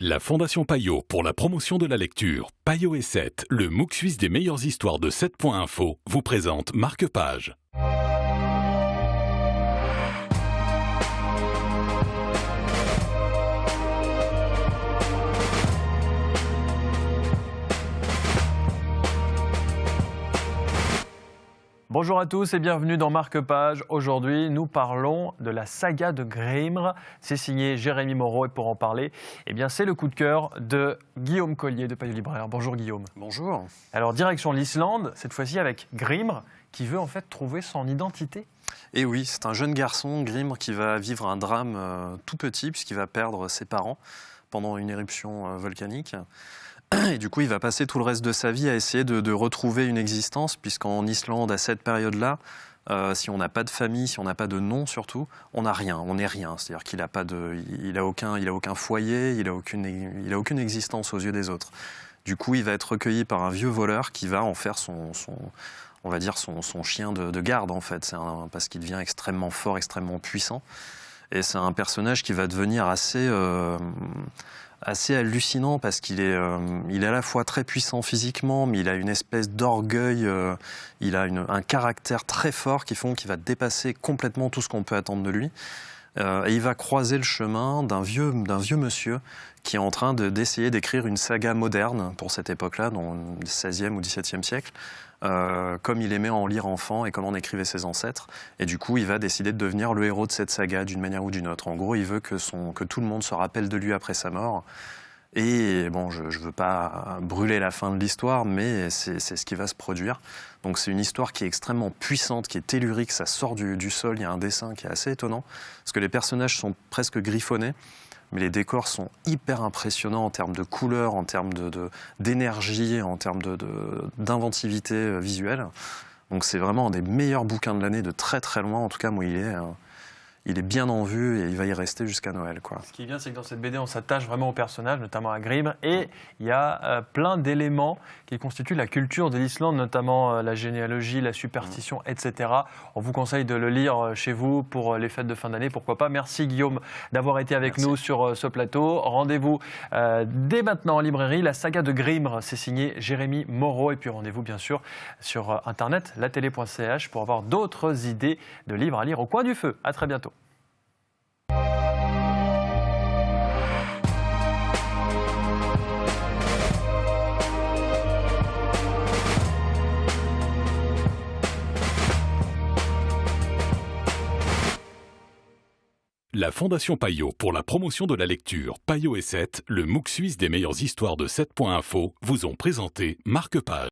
La Fondation Payot pour la promotion de la lecture, Payot et 7, le MOOC suisse des meilleures histoires de 7.info, vous présente Marque-Page. Bonjour à tous et bienvenue dans Marque-Page. Aujourd'hui, nous parlons de la saga de Grimre. C'est signé Jérémy Moreau et pour en parler, c'est le coup de cœur de Guillaume Collier de Payot Libraire. Bonjour Guillaume. Bonjour. Alors direction l'Islande, cette fois-ci avec Grimre qui veut en fait trouver son identité. Et oui, c'est un jeune garçon, Grimre, qui va vivre un drame tout petit puisqu'il va perdre ses parents pendant une éruption volcanique. Et du coup, il va passer tout le reste de sa vie à essayer de retrouver une existence, puisqu'en Islande, à cette période-là, si on n'a pas de famille, si on n'a pas de nom surtout, on n'a rien, on n'est rien. C'est-à-dire qu'il n'a aucun foyer, il n'a aucune existence aux yeux des autres. Du coup, il va être recueilli par un vieux voleur qui va en faire son chien de garde, en fait. Parce qu'il devient extrêmement fort, extrêmement puissant. Et c'est un personnage qui va devenir assez hallucinant parce qu'il est à la fois très puissant physiquement, mais il a une espèce d'orgueil, il a un caractère très fort qui va dépasser complètement tout ce qu'on peut attendre de lui. Et il va croiser le chemin d'un vieux monsieur qui est en train d'essayer d'écrire une saga moderne pour cette époque-là, dans le XVIe ou XVIIe siècle, comme il aimait en lire enfant et comme en écrivait ses ancêtres. Et du coup, il va décider de devenir le héros de cette saga d'une manière ou d'une autre. En gros, il veut que tout le monde se rappelle de lui après sa mort. Et bon, je ne veux pas brûler la fin de l'histoire, mais c'est ce qui va se produire. Donc c'est une histoire qui est extrêmement puissante, qui est tellurique, ça sort du sol, il y a un dessin qui est assez étonnant, parce que les personnages sont presque griffonnés, mais les décors sont hyper impressionnants en termes de couleurs, en termes d'énergie, en termes d'inventivité visuelle. Donc c'est vraiment un des meilleurs bouquins de l'année, de très très loin, en tout cas moi il est bien en vue et il va y rester jusqu'à Noël, quoi. Ce qui est bien, c'est que dans cette BD, on s'attache vraiment aux personnages, notamment à Grimre, et il y a plein d'éléments qui constituent la culture de l'Islande, notamment la généalogie, la superstition, etc. On vous conseille de le lire chez vous pour les fêtes de fin d'année, pourquoi pas. Merci Guillaume d'avoir été avec nous sur ce plateau. Rendez-vous dès maintenant en librairie. La saga de Grimre, c'est signé Jérémy Moreau. Et puis rendez-vous bien sûr sur internet, latélé.ch, pour avoir d'autres idées de livres à lire au coin du feu. À très bientôt. La Fondation Payot pour la promotion de la lecture, Payot et 7, le MOOC suisse des meilleures histoires de 7.info, vous ont présenté Marque-Page.